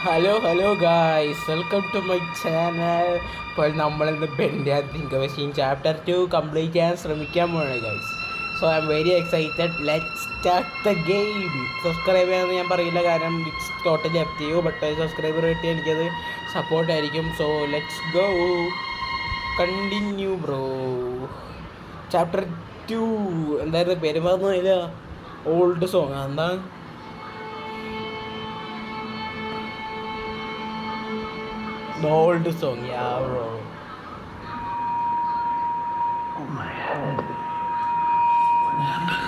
Hello guys, welcome to my channel. ഇപ്പോൾ നമ്മളിന്ന് Bendy ink machine chapter 2 complete ചെയ്യാൻ ശ്രമിക്കാൻ പോവാണ് guys. So I am very excited. Let's start the game. Subscribe ചെയ്യാമെന്ന് ഞാൻ പറയില്ല, കാരണം it's totally up to you. But subscriber കിട്ടി എനിക്കത് സപ്പോർട്ടായിരിക്കും. So let's go, continue bro. Chapter 2 എന്തായിരുന്നു പേര് പറഞ്ഞില്ല? Old song. എന്താ the old song, yeah bro. Oh my head. What happened?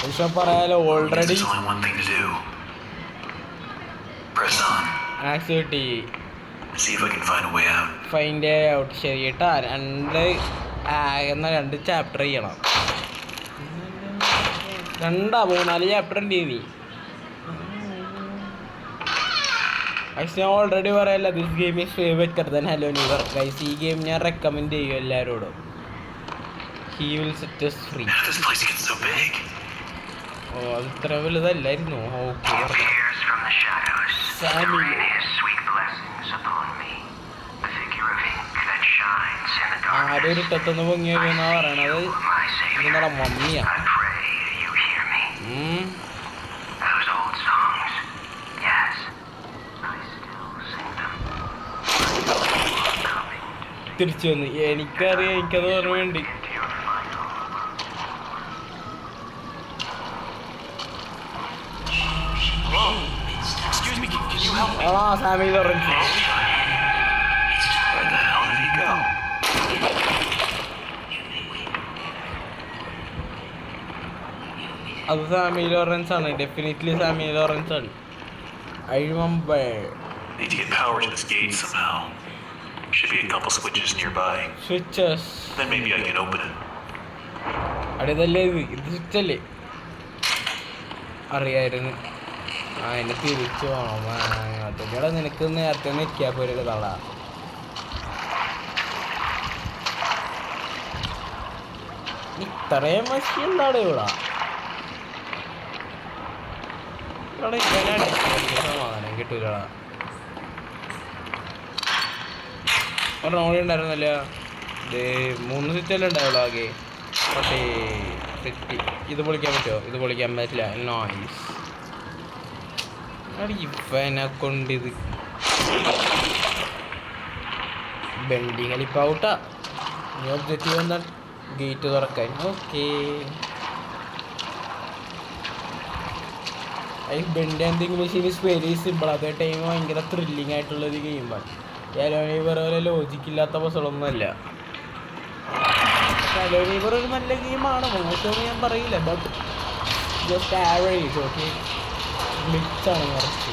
Isha parayalo already. There's only one thing to do. Press on. Activity. See if I can find a way out. Find out. ശരിട്ടാ, രണ്ട് chapter ചെയ്യണം. മൂന്നാല് chapter ഉണ്ട് ഇനി. പക്ഷെ already പറയല്ല, this game is favourite than hello neighbour guys. ഈ game ഞാൻ റെക്കമെൻഡ് ചെയ്യും എല്ലാവരോടും. He will set us free. ഓ, അത് ഇത്ര വലുതല്ലായിരുന്നു. ഓക്കെ, ആരൊരു ഇട്ടത്തൊന്ന് പൊങ്ങിയെന്നാ പറയണത്. ഇതിന്റെ മമ്മിയാ. തിരിച്ചു വന്ന്. എനിക്കറിയാം, എനിക്കത് ഓർമ്മയുണ്ട്. സാമി ലോറൻസ്. അത് സാമി ലോറൻസ് ആണ്, ഡെഫിനറ്റ്ലി സാമി ലോറൻസ് ആണ്. I remember. Need to get power to this gate somehow. Should be a couple switches nearby. Switches. Then maybe I can open it. അടിയതല്ലേ ഇത് സ്വിച്ച് അല്ലേ? അറിയായിരുന്നു. എന്നെ തിരിച്ചു പോകണം. അതിലൂടെ നിനക്ക് നേരത്തെ നിൽക്കാ പോരൊരു തള. ഇത്രയും മഷി എന്താണ് ഇവിടെ? സമാധാനം കിട്ടൂല. ഒരെണ്ണം ഉണ്ടായിരുന്നല്ല, 3 സ്വിച്ചല്ലേ ഉണ്ടാവുള്ളൂ ആകെ. പക്ഷേ സെറ്റ്. ഇത് പൊളിക്കാൻ പറ്റുമോ? ഇത് പൊളിക്കാൻ പറ്റില്ല. നോയ്സ്. ഇവനെ കൊണ്ടിത് ബെൻഡിങ് കളിപ്പാവൂട്ടാ. ഇനി ഒബ്ജക്റ്റീവ് എന്താണ്? ഗേറ്റ് തുറക്കാൻ. ഓക്കെ, ബെൻഡ് എന്തെങ്കിലും മെഷീൻ ഇസ് വെരി സിമ്പിൾ. അതേ ടൈം ഭയങ്കര ത്രില്ലിങ് ആയിട്ടുള്ളൊരു ഗെയിമാണ്. അലോനീബർ പോലെ ലോജിക്കില്ലാത്ത പസളൊന്നുമല്ല. പക്ഷെ അലോനീബർ ഒരു നല്ല ഗെയിമാണ്, മോശമെന്ന് ഞാൻ പറയില്ല. But just average. ഓക്കെ, മിക്സാണ് കുറച്ച്.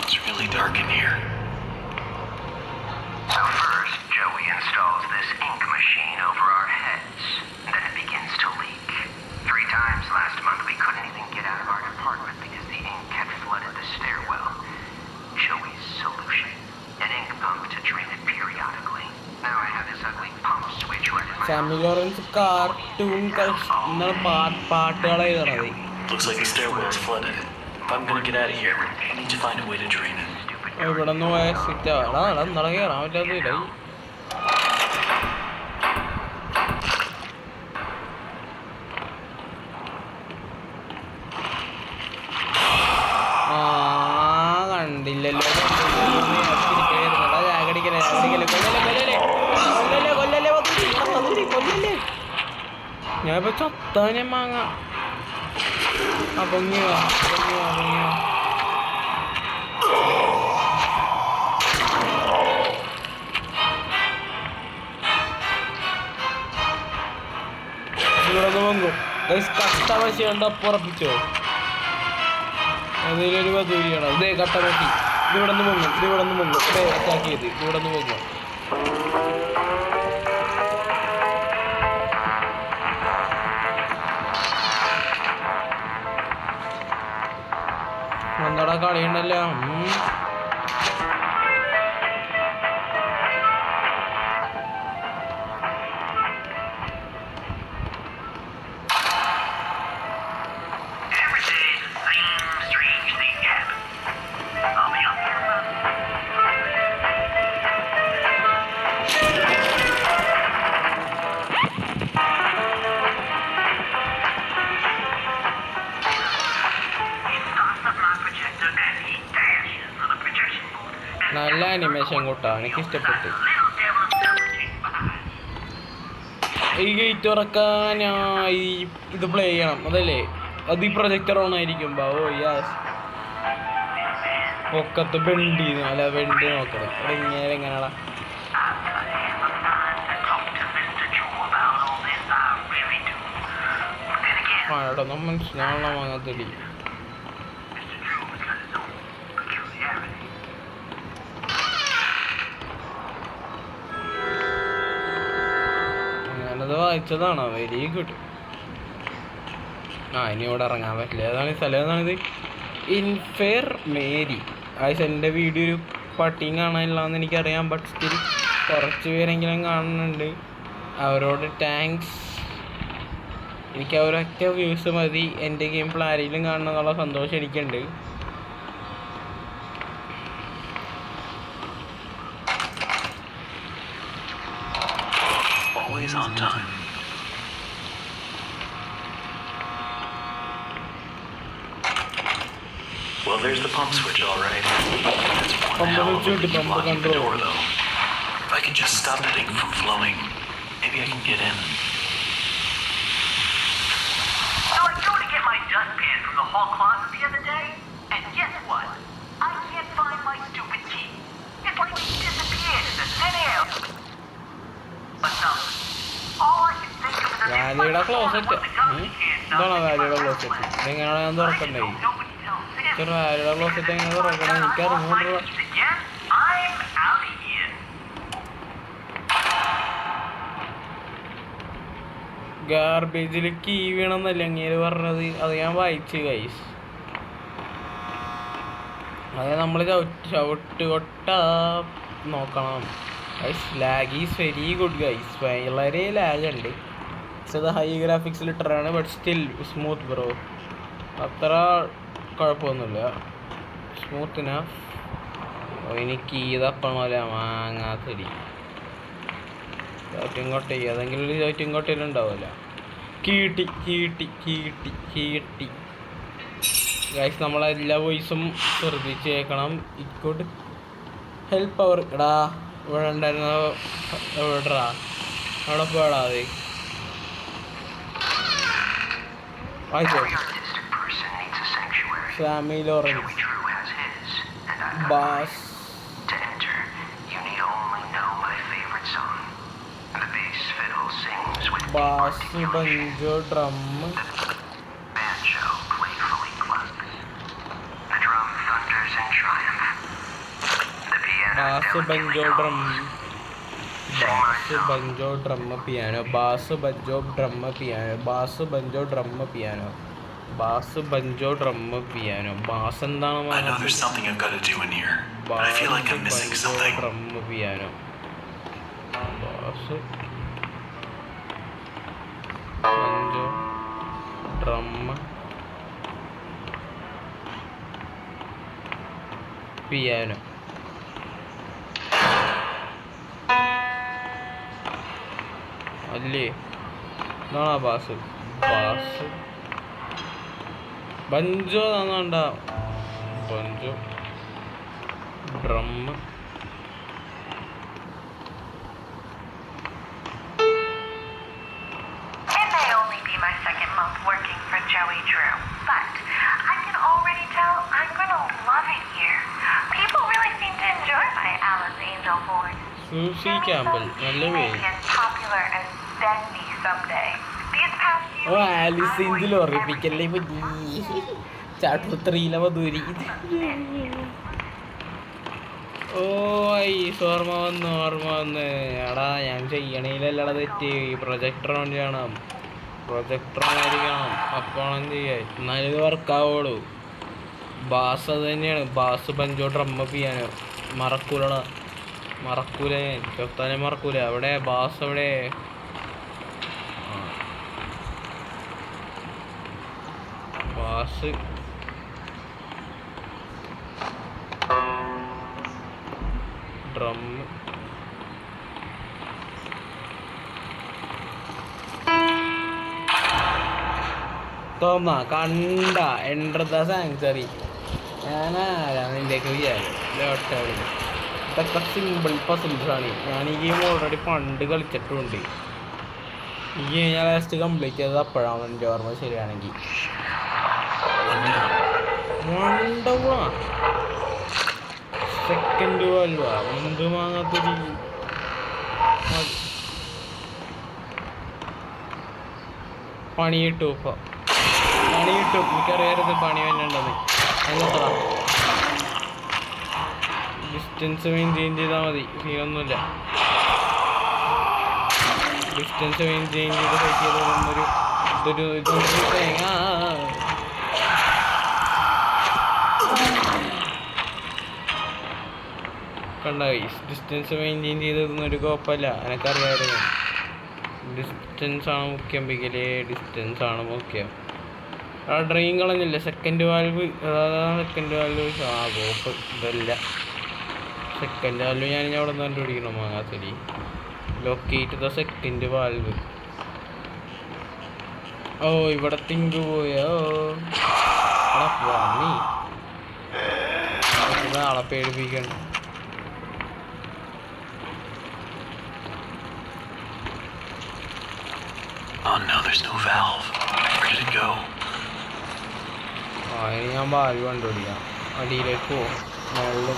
It's really dark in here. So first, Joey installs this ink machine over our heads. Then it begins to leak. 3 times last month we couldn't even get out of our department because the ink had flooded the stairwell. Joey's solution: an ink pump to drain it periodically. Now I have this ugly pump switch right in my Sammy Lawrence cartoon പാട്ടുകളെ എഴുതണത്. Looks like the stairwell is flooded. If I'm gonna get out of here, I need to find a way to drain it. ഇവിടെ നിന്ന് പോയ switch എന്താ കയറാൻ പറ്റാത്ത. കണ്ടില്ലല്ലോ. ഞാനിപ്പോ ചത്താനെ മാങ്ങ. പൊങ്ങിയ ഇവിടെ പൊങ്ങും. കട്ട പശി കണ്ട ഉറപ്പിച്ചോ? അതിലൊരു പതിരിയാണ്. ഇതേ കട്ട പശി. ഇതിവിടെ നിന്ന് പൊങ്ങും, ഇതിവിടെ നിന്ന് പൊങ്ങും. ഇതേ അറ്റാക്ക് ചെയ്ത് ഇതിവിടെ നിന്ന് പൊങ്ങും. എന്താടാ കളിയുണ്ടല്ലോ. നല്ല അനിമേഷൻ കൂട്ടാ, എനിക്ക് ഇഷ്ടപ്പെട്ടു. ഈ ഗേറ്റ് തുറക്കാൻ ഇത് പ്ലേ ചെയ്യണം അതല്ലേ? അത് ഈ പ്രൊജക്ടർ ഓൺ ആയിരിക്കുമ്പോ. Oh yes. പൊക്കത്ത് ബെൻഡ് ചെയ്തു. അല്ല ബെൻഡ് നോക്കണം. ഇങ്ങനെ എങ്ങനെയാടാ? ആടൊന്നും മനസ്സിലാവണ വാങ്ങത്തില്ല. ഞാനത് വായിച്ചതാണോ? Very good. ഇനി ഇവിടെ ഇറങ്ങാൻ പറ്റില്ല. ഏതാണ് ഈ സ്ഥലം? ഏതാണിത്? ഇൻഫെയർ മേരി. എൻ്റെ വീഡിയോ ഒരു പട്ടിയും കാണാനില്ലാന്ന് എനിക്കറിയാം. ബട്ട് സ്റ്റിൽ കുറച്ച് പേരെങ്കിലും കാണുന്നുണ്ട്. അവരോട് താങ്ക്സ്. എനിക്ക് അവരൊക്കെ വ്യൂസ് മതി. എൻ്റെ ഗെയിം പ്ലേ ആരെങ്കിലും കാണണമെന്നുള്ള സന്തോഷം എനിക്കുണ്ട്. Always on time. Well, there's the pump switch, all right. That's one hell of a leak blocking the door, though. If I can just stop that ink from flowing, maybe I can get in. So I go to get my dustpan from the hall closet the other day, and guess what? I can't find my stupid key. It's like it disappeared in the thin air. But no. All I can think of is that വാലിയുടെ closet. ഇതാണോ വാലിയുടെ closet? ഇതെങ്ങനെയാണ് ഞാൻ തുറക്കണ്ടേ? വാലിയുടെ closet എങ്ങനെ തുറക്കണം? എനിക്കറിഞ്ഞൂടാ. ഗാർബേജിൽ key വീണെന്നല്ലേ അങ്ങേര് പറഞ്ഞത്? അത് ഞാൻ വായിച്ചു ഗൈസ്. അത് നമ്മൾ ചവിട്ട് കൊട്ട നോക്കണം guys. Lag is very good guys. വളരെ ലാഗ് ഉണ്ട്. ഇത് ഹൈ ഗ്രാഫിക്സിൽ ഇട്ടറാണ്. But still smooth bro. അത്ര കുഴപ്പമൊന്നുമില്ല. സ്മൂത്തിനാ. എനിക്ക് ഇതപ്പണോല മാങ്ങാത്തടി ചാറ്റിങ്ങോട്ടെ. ഏതെങ്കിലും ഒരു ചാറ്റിങ്ങോട്ടയിലുണ്ടാവില്ല. കീട്ടി കീട്ടി കീട്ടി കീട്ടി ഗൈസ്. നമ്മളെല്ലാ വോയിസും ശ്രദ്ധിച്ച് കേൾക്കണം. It could help our. എടാ ഇവിടെ ഉണ്ടായിരുന്ന എവിടെടാ? അവിടെ പോടാ. അത് വായിച്ചോ. Sammy Lawrence bass bass banjo drum bass banjo drum bass banjo drum piano bass banjo drum piano bass banjo drum piano bass banjo drum piano. Bass എന്താണ്? I know there's something I've got to do in here, but I feel like I'm missing something. Drum piano. Bass banjo drum piano. അല്ലേ? ഇതാണോ bass? Bass banjo തന്നണ്ട. Banjo drum Joey Drew, but I can already tell I'm gonna love it here. People really seem to enjoy my Alice Angel voice. Susie Campbell, നല്ല പേര്. Popular as Bendy someday. These past few oh Alice Angel ഓർമ്മിപ്പിക്കല്ലേ പറ്റി. Chapter 3 Madhuri. ഓ ഓർമ്മ വന്ന്. എടാ ഞാൻ ചെയ്യണേലല്ലടാ തെറ്റ്. Projector on ചെയ്യണം. പ്രൊജക്ടർ ആയിരിക്കണം. അപ്പോൾ എന്ത് ചെയ്യാൻ? എന്നാലും ഇത് വർക്കാവുള്ളൂ. ബാസ് അത് തന്നെയാണ്. Bass banjo drum piano. മറക്കൂലടാ. മറക്കൂല. ഞാൻ ചെറുത്താനെ മറക്കൂല. അവിടെ ബാസ് അവിടെ. ബാസ് ഡ്രം തോന്നാ കണ്ട എൻ്റർ ദ സാങ്ച്വറി. ഞാനാരാ നിൻ്റെയൊക്കെ വിചാരം? ഇതൊക്കെ സിമ്പിൾ പസിൽസാണ്. ഞാൻ ഈ ഗെയിം ഓൾറെഡി പണ്ട് കളിച്ചിട്ടുണ്ട്. ഈ ഗെയിം ഞാൻ ലാസ്റ്റ് കംപ്ലീറ്റ് ചെയ്തത് അപ്പോഴാണ് എൻ്റെ ഓർമ്മ ശരിയാണെങ്കിൽ. മണ്ടവാ സെക്കൻഡ് വാൽവാ എന്ത് വാങ്ങാത്തൊരു പണി കിട്ടും. ഇപ്പം പണി കിട്ടും. എനിക്കറിയാമായിരുന്നു പണി വന്നിട്ടുണ്ടെന്ന്. എന്നത്ര ഡിസ്റ്റൻസ് മെയിൻറ്റെയിൻ ചെയ്താൽ മതി. സീനൊന്നുമില്ല. ഡിസ്റ്റൻസ് മെയിൻറ്റെയിൻ ചെയ്ത് ഫൈറ്റ് ചെയ്തൊരു ഇതൊരു തേങ്ങ. കണ്ട ഡിസ്റ്റൻസ് മെയിൻറ്റെയിൻ ചെയ്തൊരു കുഴപ്പമില്ല. എനിക്കറിയാമായിരുന്നു ഡിസ്റ്റൻസ് ആണ് മുഖ്യം. പിക്കലേ ഡിസ്റ്റൻസ് ആണ് മുഖ്യം. ആ ഡ്രെയിൻ കളഞ്ഞില്ല. സെക്കൻഡ് വാൽവ് സെക്കൻഡ് വാൽവ് കോപ്പ് ഇതല്ല. സെക്കൻഡ് വാൽവ് ഞാൻ അവിടെ നിന്ന് കണ്ടുപിടിക്കണം. മാങ്ങാത്തരി ലൊക്കേറ്റ് ദ സെക്കൻഡ് വാൽവ്. ഓ ഇവിടെ തിങ്ക് പോയോ നീ ആളെ പേടിപ്പിക്കണ്ട. Oh no, there's no valve. Where did it go? ഇനി ഞാൻ വാൽവ് കണ്ടുപിടിക്കാം. അടിയിലേക്ക് പോവും. മുകളിൽ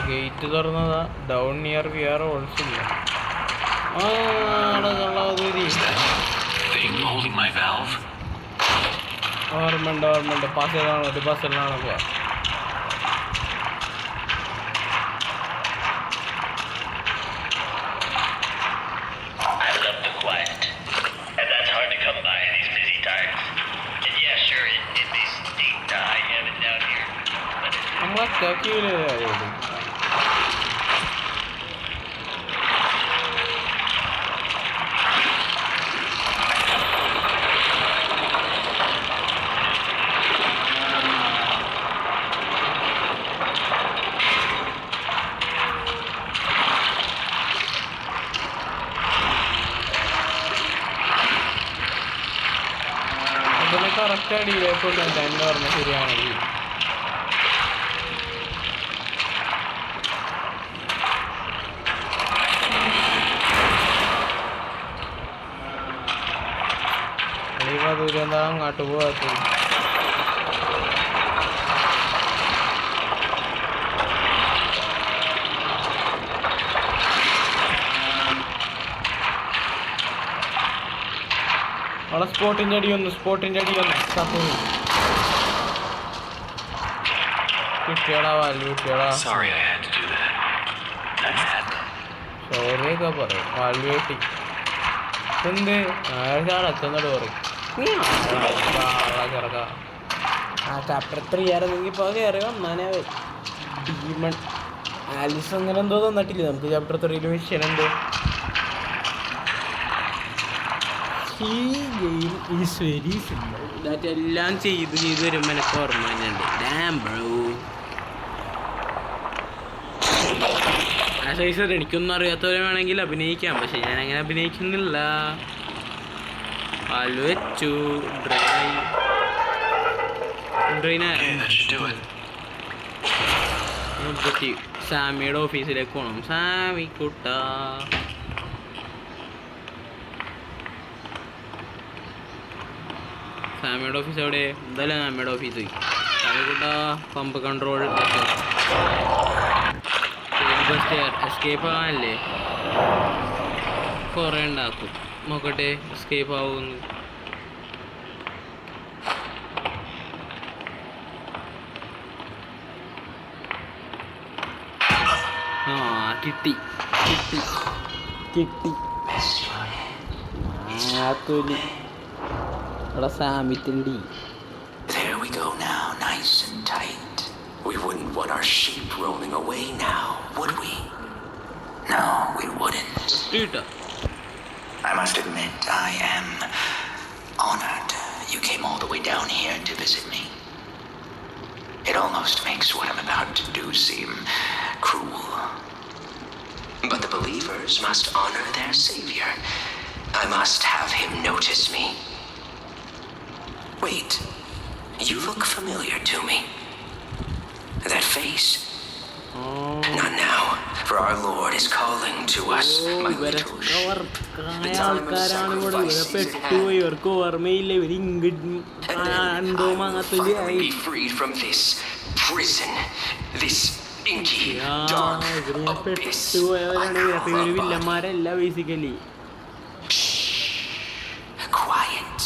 ഗേറ്റ് തുറന്നതാ. Down near we are also ഇല്ല. ഓർമ്മയുണ്ട്. പാസ്സലാണ് ഒരു പാസ്സലാണ് പോവാ. നമ്മളെ അതിനെ കറക്റ്റ് അടിയിലേക്കുണ്ട്. എൻ്റെ ഓർമ്മ ശരിയാണെങ്കിൽ ദൂരം എന്താ അങ്ങോട്ട് പോകാത്ത. അവിടെ സ്പോട്ടിൻ്റെ അടിയൊന്ന് കിട്ടിയടാ വാൽവ് കിട്ടിയടാ. സോറിയൊക്കെ പറയും. വാൽവ് കിട്ടി. എന്ത് അടച്ചെന്നോട് പറയും. ചാപ്റ്റർ 3 ആയിരുന്നെങ്കിൽ ഇപ്പോൾ കയറി വന്നാനേ. ഡീമൺ ആലിസ് അങ്ങനെ എന്തോ തന്നിട്ടില്ല നമുക്ക് ചാപ്റ്റർ 3 മിഷൻ എന്തോ. ഈ game is very simple. That എല്ലാം ചെയ്ത് വരുമ്പോൾ എനിക്ക് ഓർമ്മ തന്നെയുണ്ട്. ഡാം ബ്രോ ആ സൈസ് എനിക്കൊന്നും അറിയാത്തവരെ വേണമെങ്കിൽ അഭിനയിക്കാം. പക്ഷെ ഞാൻ അങ്ങനെ അഭിനയിക്കുന്നില്ല. പാല് വെച്ചു. സാമിയുടെ ഓഫീസിലേക്ക് പോകണം. സാമി കുട്ട സാമിയുടെ ഓഫീസ് എവിടെ? എന്തായാലും സാമിയുടെ ഓഫീസ്. സാമി കുട്ട പമ്പ് കൺട്രോൾ എസ്കേപ്പ് ആകാനല്ലേ കുറേ ഉണ്ടാക്കും. നോക്കട്ടെ എസ്കേപ്പ് ആവുമെന്ന്. കിട്ടി അവിടെ സാമിറ്റുണ്ടി. There we go now, nice and tight. We wouldn't want our sheep roaming away now, would we? No, we wouldn't. I must admit, I am honored you came all the way down here to visit me. It almost makes what I'm about to do seem cruel. But the believers must honor their savior. I must have him notice me. Wait, You look familiar to me. That face. Not now, for our Lord is calling to us, my little sheep. The time of sacrifice is at hand. And then I will finally be freed from this prison, this inky, dark abyss. Quiet.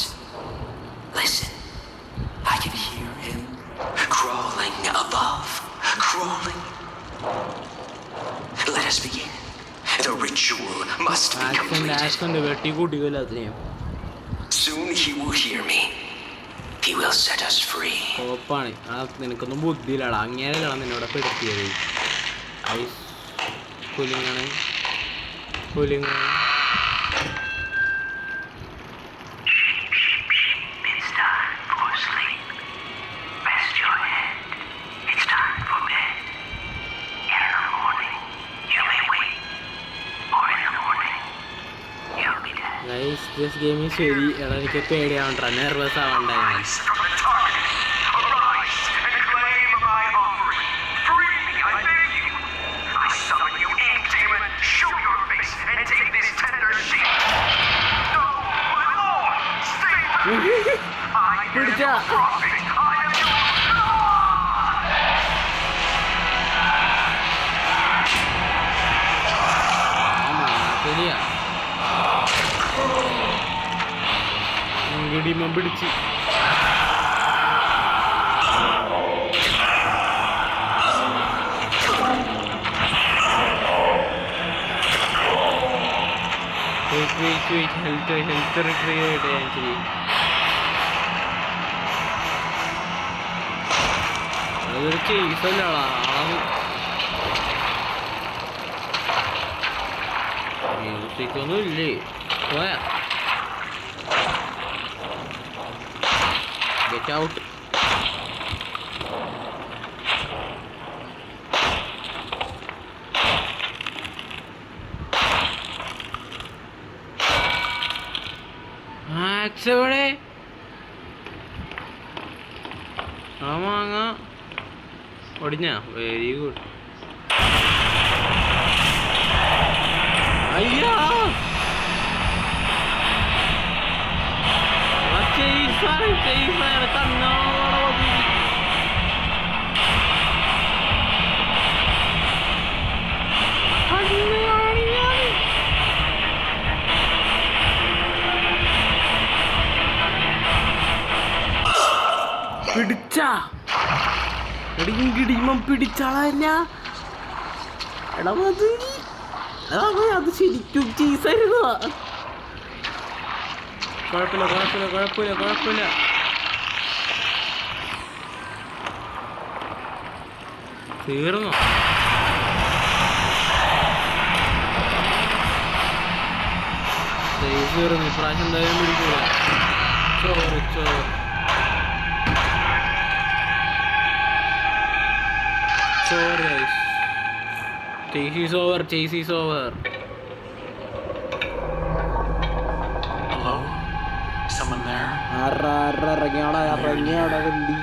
Listen. I can hear him crawling above. Crawling. Let us begin. The ritual must be completed. Soon he will hear me. He will set us free. നിനക്കൊന്നും ബുദ്ധിയിലാണ് അങ്ങനെയാണ് നിന്നോട് പെടുത്തിയത്. Ice കൂലിംഗാണ്. It's time for sleep. Rest your head. It's time for bed. In the morning, you may wake. Or in the morning, you'll be dead. Guys this game is very എനിക്ക് പേടിയാവണ്ട nervous ആവണ്ടായി. From the darkness, arise and claim my offering. Free me, I beg you. I summon you, ink demon. Show your face and take this tender sheep. No, my lord, stay back. I am your prophet. I am your ശരിയാ ഇടിമ പിടിച്ച് health recreate ചെയ്യാൻ ചെയ്യും. അതൊരു കേസല്ലാടാ. മ്യൂസിക്കൊന്നും ഇല്ലേ പോയാ get out. എവിടെ ആ മാങ്ങ ഒടിഞ്ഞ വെരി ഗുഡ്. അയ്യാ പിടിച്ചാ പിടിച്ചാളല്ല എടാ അത് ശരിക്കും ചീസായിരുന്നു. കുഴപ്പമില്ല തീർന്നോ? തീർന്നു. ഇപ്രാവശ്യം എന്തായാലും പിടിക്കൂല. ചോറ് guys. Chase is over. Hello? Someone there? ഇറങ്ങിയാടാ വണ്ടി.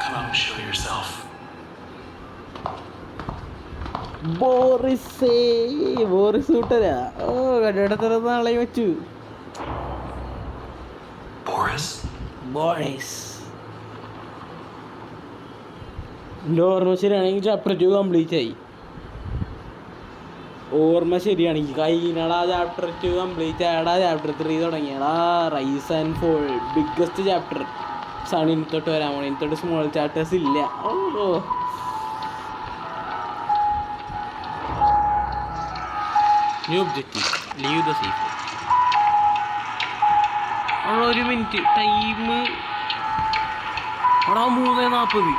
Come out and show yourself. Boris കൂട്ടരാ. കണ്ടിടത്തര നാളെ വെച്ചു. ബോറിസ് എൻ്റെ ഓർമ്മ ശരിയാണെങ്കിൽ ചാപ്റ്റർ 2 കംപ്ലീറ്റ് ആയി. ഓർമ്മ ശരിയാണെങ്കിൽ കഴിഞ്ഞടാ ചാപ്റ്റർ 2 കംപ്ലീറ്റ് ആയടാ. ചാപ്റ്റർ 3 തുടങ്ങിയടാ. Rise and fall biggest chapter ആണ് ഇനി തൊട്ട് വരാൻ പോണേ. ഇനി തൊട്ട് സ്മോൾ ചാപ്റ്റേഴ്സ് ഇല്ല. New objective leave the safe. ഒരു മിനിറ്റ് ടൈം എടാ 3:40.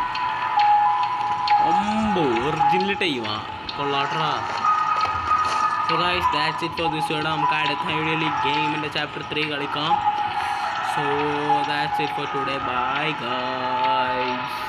ഒറിജിനൽ ടൈമാ കൊള്ളാട്ടറാ. So guys that's it for this video. നമുക്ക് അടുത്ത വീഡിയോയിൽ ഗെയിമിൻ്റെ ചാപ്റ്റർ 3 കളിക്കാം. So that's it for today. Bye guys.